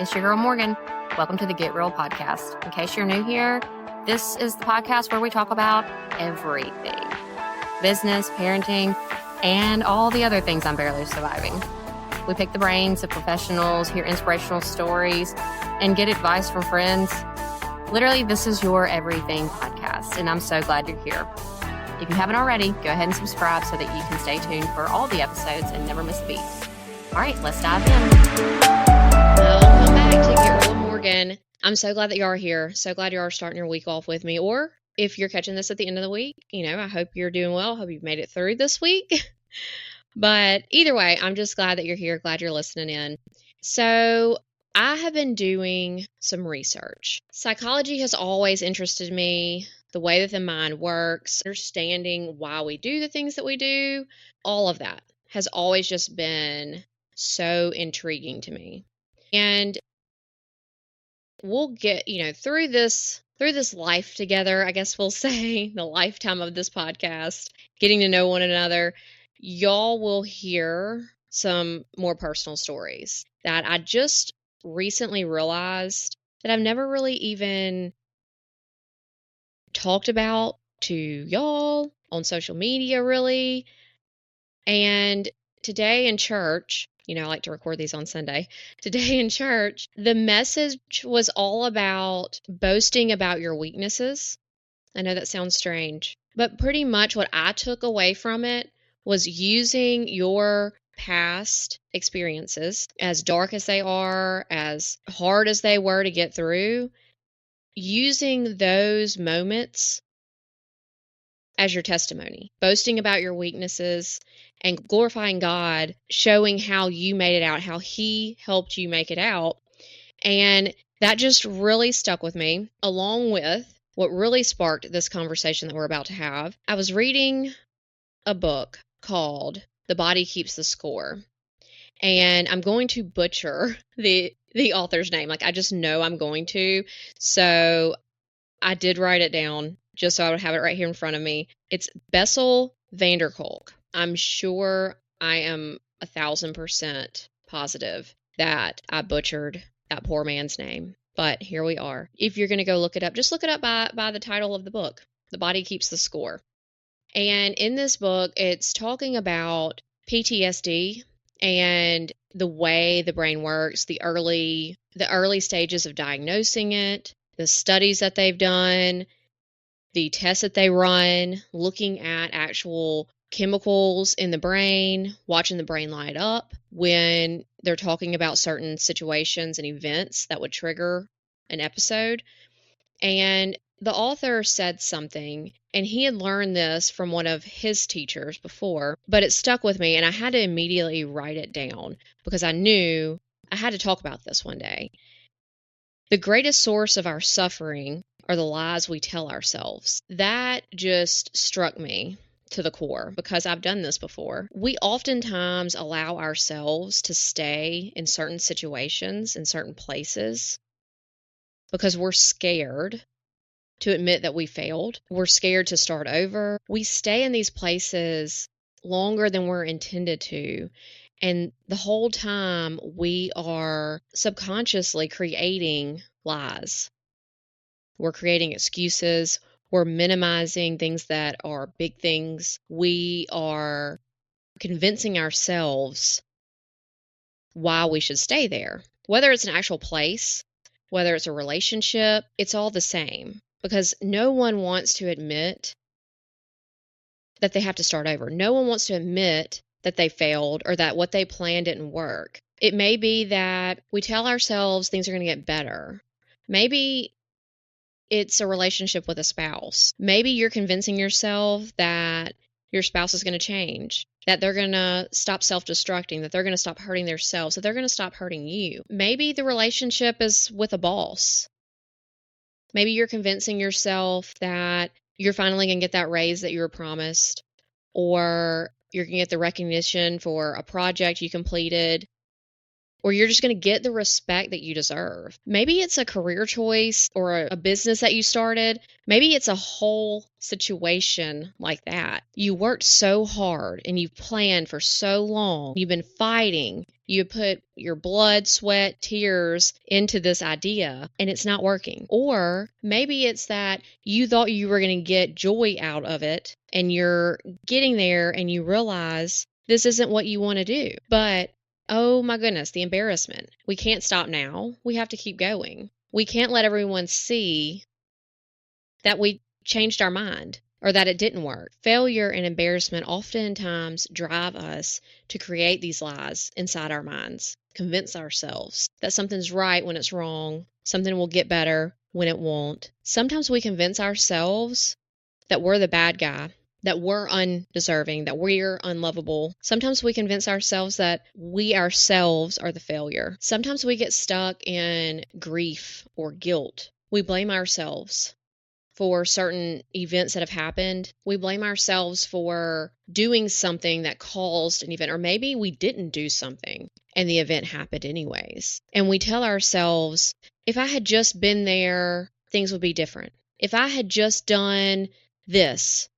It's your girl Morgan. Welcome to the Get Real podcast. In case you're new here, this is the podcast where we talk about everything. Business, parenting, and all the other things I'm barely surviving. We pick the brains of professionals, hear inspirational stories, and get advice from friends. Literally, this is your everything podcast, and I'm so glad you're here. If you haven't already, go ahead and subscribe so that you can stay tuned for all the episodes and never miss a beat. All right, let's dive in. Welcome back to Get Real with Morgan. I'm so glad that you are here. So glad you are starting your week off with me. Or if you're catching this at the end of the week, I hope you're doing well. Hope you've made it through this week. But either way, I'm just glad that you're here. Glad you're listening in. So I have been doing some research. Psychology has always interested me, the way that the mind works, understanding why we do the things that we do, all of that has always just been so intriguing to me. And we'll get, through this life together, I guess we'll say, the lifetime of this podcast, getting to know one another, y'all will hear some more personal stories that I just recently realized that I've never really even talked about to y'all on social media, really. And today in church, I like to record these on Sunday. Today in church, the message was all about boasting about your weaknesses. I know that sounds strange, but pretty much what I took away from it was using your past experiences, as dark as they are, as hard as they were to get through, using those moments as your testimony, boasting about your weaknesses and glorifying God, showing how you made it out, how He helped you make it out. And that just really stuck with me, along with what really sparked this conversation that we're about to have. I was reading a book called The Body Keeps the Score, and I'm going to butcher the author's name. I just know I'm going to. So I did write it down just so I would have it right here in front of me. It's Bessel van der Kolk. I'm sure I am 1,000% positive that I butchered that poor man's name. But here we are. If you're going to go look it up, just look it up by the title of the book, The Body Keeps the Score. And in this book, it's talking about PTSD and the way the brain works, the early stages of diagnosing it, the studies that they've done, the tests that they run, looking at actual chemicals in the brain, watching the brain light up when they're talking about certain situations and events that would trigger an episode. And the author said something, and he had learned this from one of his teachers before, but it stuck with me, and I had to immediately write it down because I knew I had to talk about this one day. The greatest source of our suffering are the lies we tell ourselves. That just struck me to the core because I've done this before. We oftentimes allow ourselves to stay in certain situations, in certain places, because we're scared to admit that we failed. We're scared to start over. We stay in these places longer than we're intended to. And the whole time we are subconsciously creating lies. We're creating excuses. We're minimizing things that are big things. We are convincing ourselves why we should stay there. Whether it's an actual place, whether it's a relationship, it's all the same. Because no one wants to admit that they have to start over. No one wants to admit that they failed or that what they planned didn't work. It may be that we tell ourselves things are going to get better. Maybe it's a relationship with a spouse. Maybe you're convincing yourself that your spouse is going to change, that they're going to stop self-destructing, that they're going to stop hurting themselves, that they're going to stop hurting you. Maybe the relationship is with a boss. Maybe you're convincing yourself that you're finally going to get that raise that you were promised, or you're going to get the recognition for a project you completed. or you're just going to get the respect that you deserve. Maybe it's a career choice or a business that you started. Maybe it's a whole situation like that. You worked so hard and you've planned for so long. You've been fighting. You put your blood, sweat, tears into this idea and it's not working. Or maybe it's that you thought you were going to get joy out of it and you're getting there and you realize this isn't what you want to do. But oh my goodness, the embarrassment. We can't stop now. We have to keep going. We can't let everyone see that we changed our mind or that it didn't work. Failure and embarrassment oftentimes drive us to create these lies inside our minds, convince ourselves that something's right when it's wrong, something will get better when it won't. Sometimes we convince ourselves that we're the bad guy, that we're undeserving, that we're unlovable. Sometimes we convince ourselves that we ourselves are the failure. Sometimes we get stuck in grief or guilt. We blame ourselves for certain events that have happened. We blame ourselves for doing something that caused an event, or maybe we didn't do something and the event happened anyways. And we tell ourselves, if I had just been there, things would be different. If I had just done this,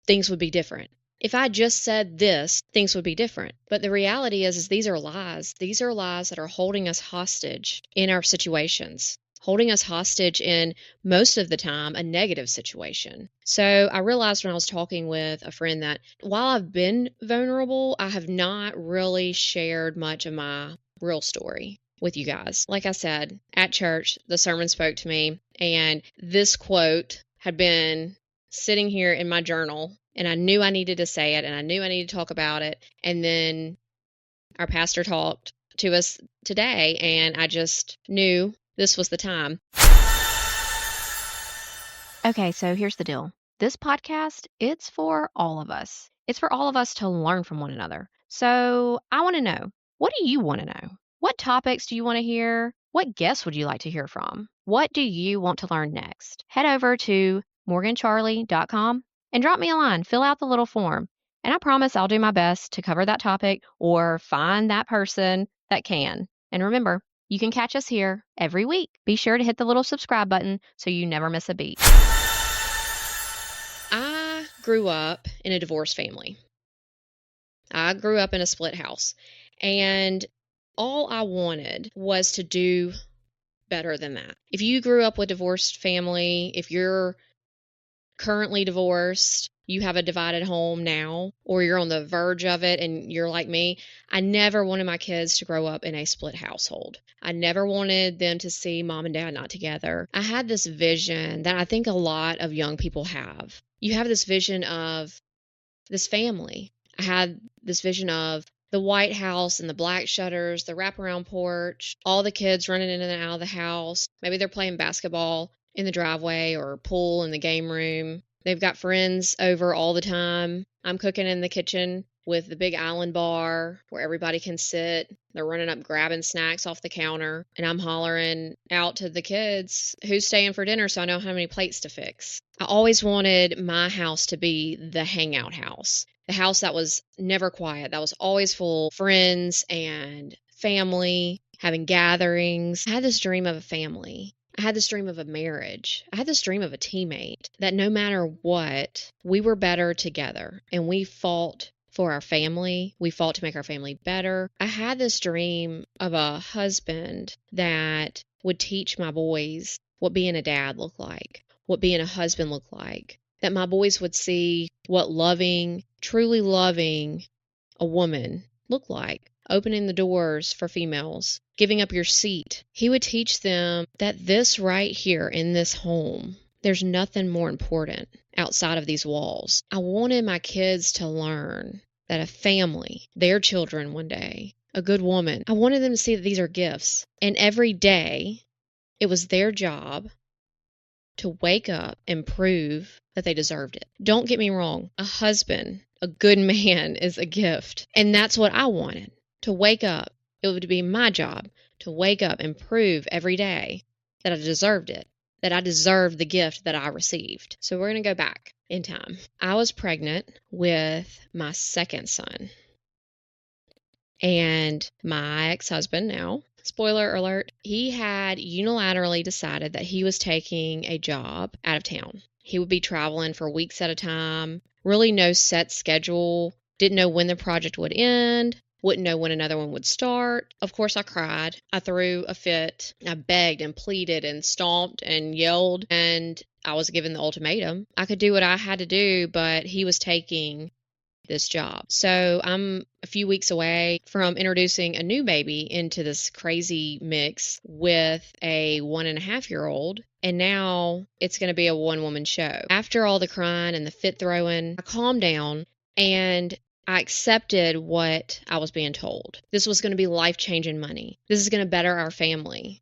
things would be different. If I just said this, things would be different. But the reality is these are lies. These are lies that are holding us hostage in our situations, holding us hostage in, most of the time, a negative situation. So I realized when I was talking with a friend that while I've been vulnerable, I have not really shared much of my real story with you guys. Like I said, at church, the sermon spoke to me, and this quote had been sitting here in my journal, and I knew I needed to say it, and I knew I needed to talk about it. And then our pastor talked to us today, and I just knew this was the time. Okay, so here's the deal. This podcast, it's for all of us. It's for all of us to learn from one another. So I want to know, what do you want to know? What topics do you want to hear? What guests would you like to hear from? What do you want to learn next? Head over to morgancharleigh.com and drop me a line. Fill out the little form. And I promise I'll do my best to cover that topic or find that person that can. And remember, you can catch us here every week. Be sure to hit the little subscribe button so you never miss a beat. I grew up in a divorced family. I grew up in a split house. And all I wanted was to do better than that. If you grew up with a divorced family, if you're currently divorced, you have a divided home now, or you're on the verge of it and you're like me, I never wanted my kids to grow up in a split household. I never wanted them to see mom and dad not together. I had this vision that I think a lot of young people have. You have this vision of this family. I had this vision of the White House and the black shutters, the wraparound porch, all the kids running in and out of the house. Maybe they're playing basketball in the driveway or pool in the game room. They've got friends over all the time. I'm cooking in the kitchen with the big island bar where everybody can sit. They're running up grabbing snacks off the counter, and I'm hollering out to the kids, who's staying for dinner, so I know how many plates to fix. I always wanted my house to be the hangout house, the house that was never quiet, that was always full of friends and family, having gatherings. I had this dream of a family. I had this dream of a marriage. I had this dream of a teammate, that no matter what, we were better together and we fought for our family. We fought to make our family better. I had this dream of a husband that would teach my boys what being a dad looked like, what being a husband looked like, that my boys would see what loving, truly loving a woman looked like, opening the doors for females, giving up your seat. He would teach them that this right here in this home, there's nothing more important outside of these walls. I wanted my kids to learn that a family, their children one day, a good woman, I wanted them to see that these are gifts. And every day, it was their job to wake up and prove that they deserved it. Don't get me wrong. A husband, a good man, is a gift. And that's what I wanted, to wake up. It would be my job to wake up and prove every day that I deserved it, that I deserved the gift that I received. So we're going to go back in time. I was pregnant with my second son. And my ex-husband now, spoiler alert, he had unilaterally decided that he was taking a job out of town. He would be traveling for weeks at a time, really no set schedule, didn't know when the project would end, wouldn't know when another one would start. Of course, I cried. I threw a fit. I begged and pleaded and stomped and yelled, and I was given the ultimatum. I could do what I had to do, but he was taking this job. So I'm a few weeks away from introducing a new baby into this crazy mix with a 1.5-year-old. And now it's going to be a one-woman show. After all the crying and the fit throwing, I calmed down and I accepted what I was being told. This was going to be life-changing money. This is going to better our family.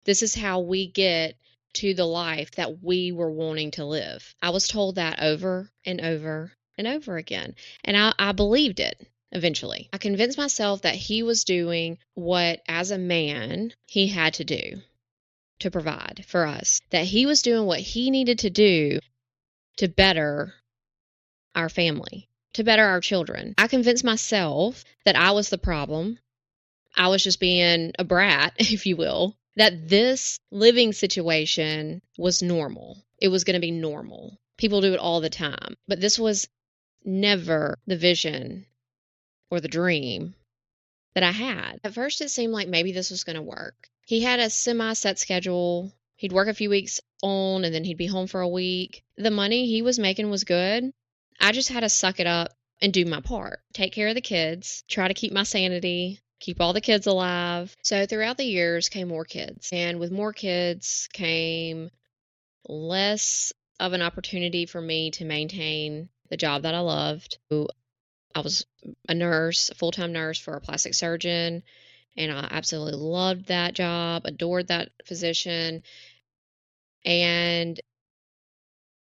This is how we get to the life that we were wanting to live. I was told that over and over and over again. And I believed it eventually. I convinced myself that he was doing what, as a man, he had to do to provide for us, that he was doing what he needed to do to better our family, to better our children. I convinced myself that I was the problem. I was just being a brat, if you will, that this living situation was normal. It was going to be normal. People do it all the time. But this was never the vision or the dream that I had. At first, it seemed like maybe this was going to work. He had a semi-set schedule. He'd work a few weeks on and then he'd be home for a week. The money he was making was good. I just had to suck it up and do my part. Take care of the kids, try to keep my sanity, keep all the kids alive. So throughout the years came more kids. And with more kids came less of an opportunity for me to maintain the job that I loved. I was a nurse, a full-time nurse for a plastic surgeon, and I absolutely loved that job, adored that physician. And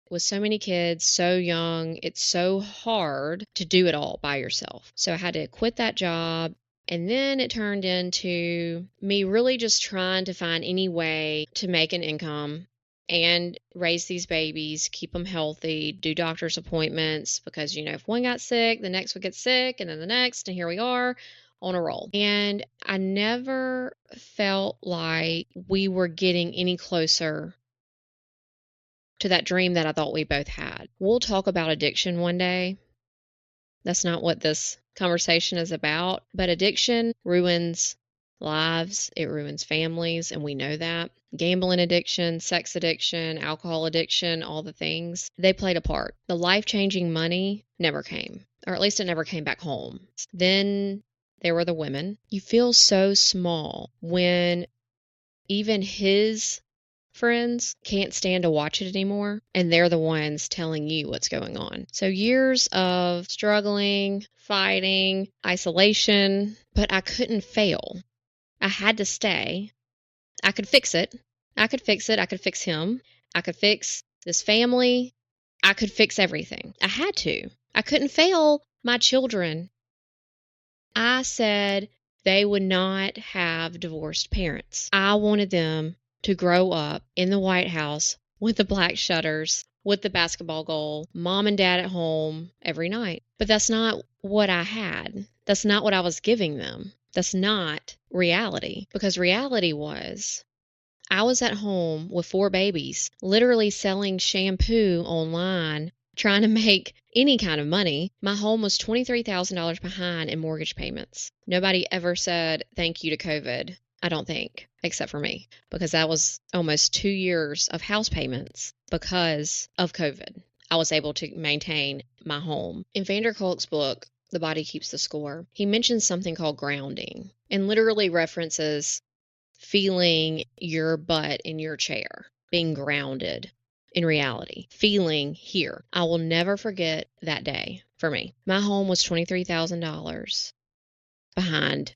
with so many kids, so young, it's so hard to do it all by yourself. So I had to quit that job. And then it turned into me really just trying to find any way to make an income and raise these babies, keep them healthy, do doctor's appointments, because, if one got sick, the next would get sick, and then the next, and here we are on a roll. And I never felt like we were getting any closer to that dream that I thought we both had. We'll talk about addiction one day. That's not what this conversation is about, but addiction ruins lives, it ruins families, and we know that. Gambling addiction, sex addiction, alcohol addiction, all the things, they played a part. The life-changing money never came, or at least it never came back home. Then there were the women. You feel so small when even his friends can't stand to watch it anymore, and they're the ones telling you what's going on. So years of struggling, fighting, isolation, but I couldn't fail. I had to stay. I could fix it. I could fix it. I could fix him. I could fix this family. I could fix everything. I had to. I couldn't fail my children. I said they would not have divorced parents. I wanted them to grow up in the White House with the black shutters, with the basketball goal, mom and dad at home every night. But that's not what I had. That's not what I was giving them. That's not reality. Because reality was, I was at home with 4 babies, literally selling shampoo online, trying to make any kind of money. My home was $23,000 behind in mortgage payments. Nobody ever said thank you to COVID, I don't think, except for me, because that was almost 2 years of house payments because of COVID. I was able to maintain my home. In Vander Kolk's book, The Body Keeps the Score, he mentions something called grounding and literally references feeling your butt in your chair, being grounded in reality, feeling here. I will never forget that day for me. My home was $23,000 behind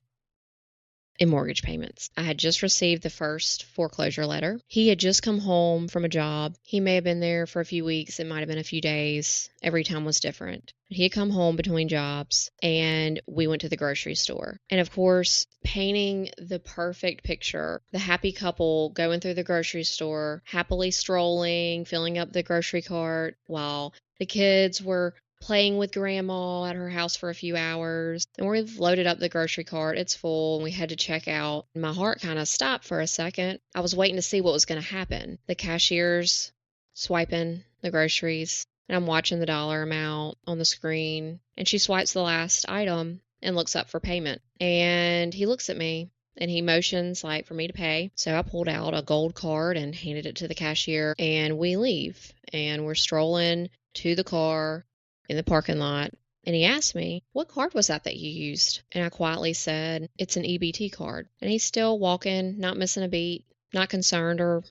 in mortgage payments. I had just received the first foreclosure letter. He had just come home from a job. He may have been there for a few weeks. It might have been a few days. Every time was different. He had come home between jobs and we went to the grocery store. And of course, painting the perfect picture, the happy couple going through the grocery store, happily strolling, filling up the grocery cart while the kids were playing with grandma at her house for a few hours. And we've loaded up the grocery cart. It's full and we had to check out. My heart kind of stopped for a second. I was waiting to see what was going to happen. The cashier's swiping the groceries and I'm watching the dollar amount on the screen. And she swipes the last item and looks up for payment. And he looks at me and he motions like for me to pay. So I pulled out a gold card and handed it to the cashier and we leave. And we're strolling to the car in the parking lot. And he asked me, "What card was that you used?" And I quietly said, "It's an EBT card." And he's still walking, not missing a beat, not concerned or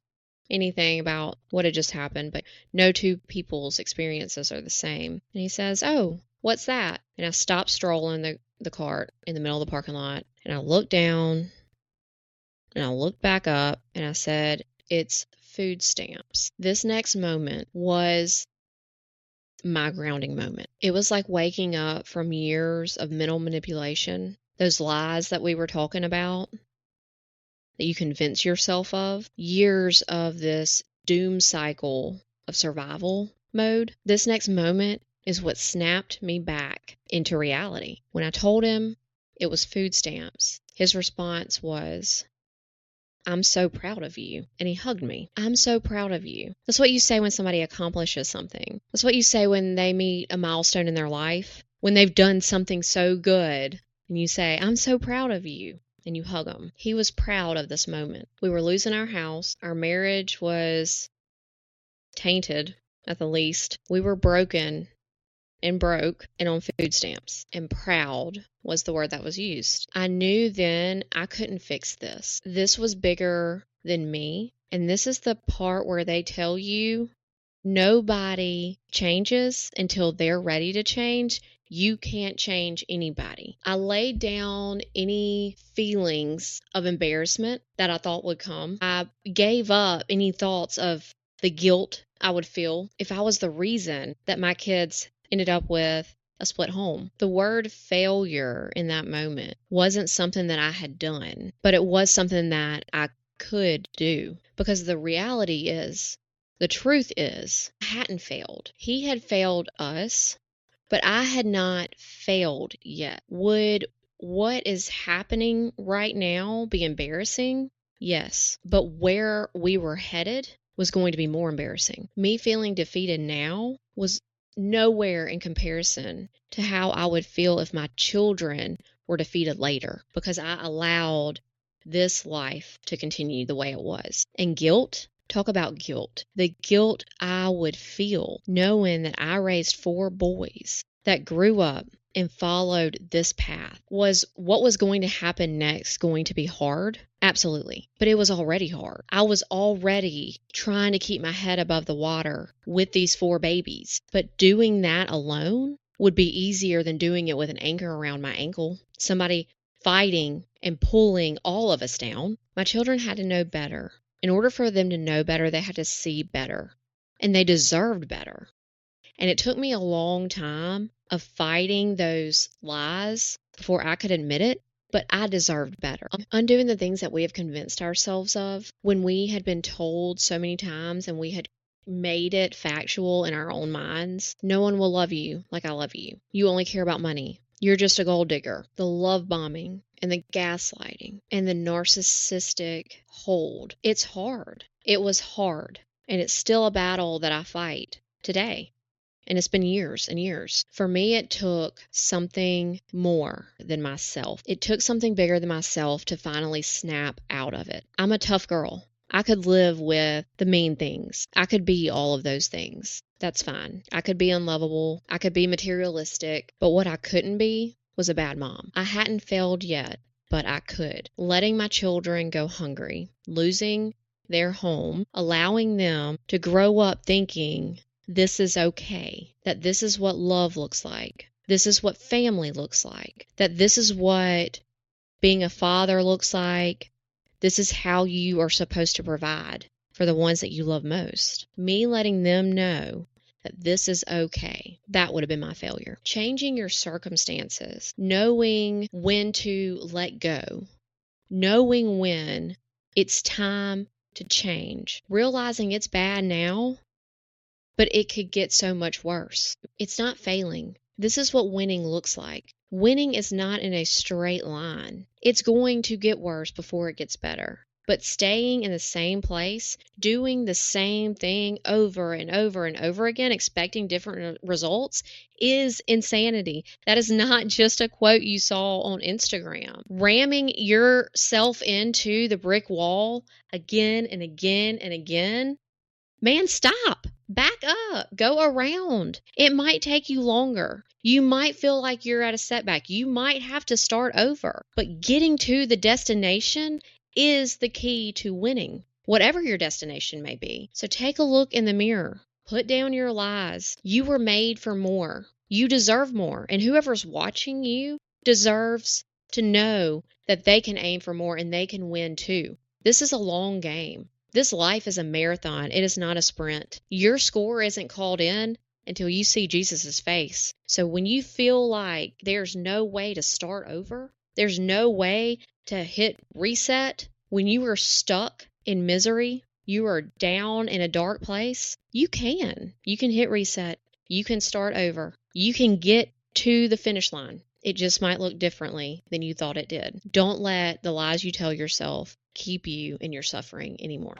anything about what had just happened, but no two people's experiences are the same. And he says, "Oh, what's that?" And I stopped strolling the cart in the middle of the parking lot. And I looked down and I looked back up and I said, "It's food stamps." This next moment was my grounding moment. It was like waking up from years of mental manipulation, those lies that we were talking about, that you convince yourself of, years of this doom cycle of survival mode. This next moment is what snapped me back into reality. When I told him it was food stamps, his response was, "I'm so proud of you." And he hugged me. "I'm so proud of you." That's what you say when somebody accomplishes something. That's what you say when they meet a milestone in their life, when they've done something so good. And you say, "I'm so proud of you." And you hug them. He was proud of this moment. We were losing our house. Our marriage was tainted, at the least. We were broken and broke and on food stamps. And proud was the word that was used. I knew then I couldn't fix this. This was bigger than me. And this is the part where they tell you nobody changes until they're ready to change. You can't change anybody. I laid down any feelings of embarrassment that I thought would come. I gave up any thoughts of the guilt I would feel if I was the reason that my kids ended up with a split home. The word failure in that moment wasn't something that I had done, but it was something that I could do. Because the reality is, the truth is, I hadn't failed. He had failed us, but I had not failed yet. Would what is happening right now be embarrassing? Yes. But where we were headed was going to be more embarrassing. Me feeling defeated now was nowhere in comparison to how I would feel if my children were defeated later, because I allowed this life to continue the way it was. And guilt, talk about guilt. The guilt I would feel knowing that I raised 4 boys that grew up and followed this path. Was what was going to happen next going to be hard? Absolutely. But it was already hard. I was already trying to keep my head above the water with these 4 babies. But doing that alone would be easier than doing it with an anchor around my ankle. Somebody fighting and pulling all of us down. My children had to know better. In order for them to know better, they had to see better. And they deserved better. And it took me a long time of fighting those lies before I could admit it, but I deserved better. Undoing the things that we have convinced ourselves of when we had been told so many times and we had made it factual in our own minds. No one will love you like I love you. You only care about money. You're just a gold digger. The love bombing and the gaslighting and the narcissistic hold. It's hard. It was hard. And it's still a battle that I fight today. And it's been years and years. For me, it took something more than myself. It took something bigger than myself to finally snap out of it. I'm a tough girl. I could live with the mean things. I could be all of those things. That's fine. I could be unlovable. I could be materialistic. But what I couldn't be was a bad mom. I hadn't failed yet, but I could. Letting my children go hungry, losing their home, allowing them to grow up thinking this is okay, that this is what love looks like, this is what family looks like, that this is what being a father looks like, this is how you are supposed to provide for the ones that you love most. Me letting them know that this is okay, that would have been my failure. Changing your circumstances, knowing when to let go, knowing when it's time to change, realizing it's bad now, but it could get so much worse. It's not failing. This is what winning looks like. Winning is not in a straight line. It's going to get worse before it gets better. But staying in the same place, doing the same thing over and over and over again, expecting different results, is insanity. That is not just a quote you saw on Instagram. Ramming yourself into the brick wall again and again and again, man, stop. Back up. Go around. It might take you longer. You might feel like you're at a setback. You might have to start over. But getting to the destination is the key to winning, whatever your destination may be. So take a look in the mirror. Put down your lies. You were made for more. You deserve more. And whoever's watching you deserves to know that they can aim for more and they can win too. This is a long game. This life is a marathon. It is not a sprint. Your score isn't called in until you see Jesus' face. So when you feel like there's no way to start over, there's no way to hit reset, when you are stuck in misery, you are down in a dark place, you can. You can hit reset. You can start over. You can get to the finish line. It just might look differently than you thought it did. Don't let the lies you tell yourself keep you in your suffering anymore.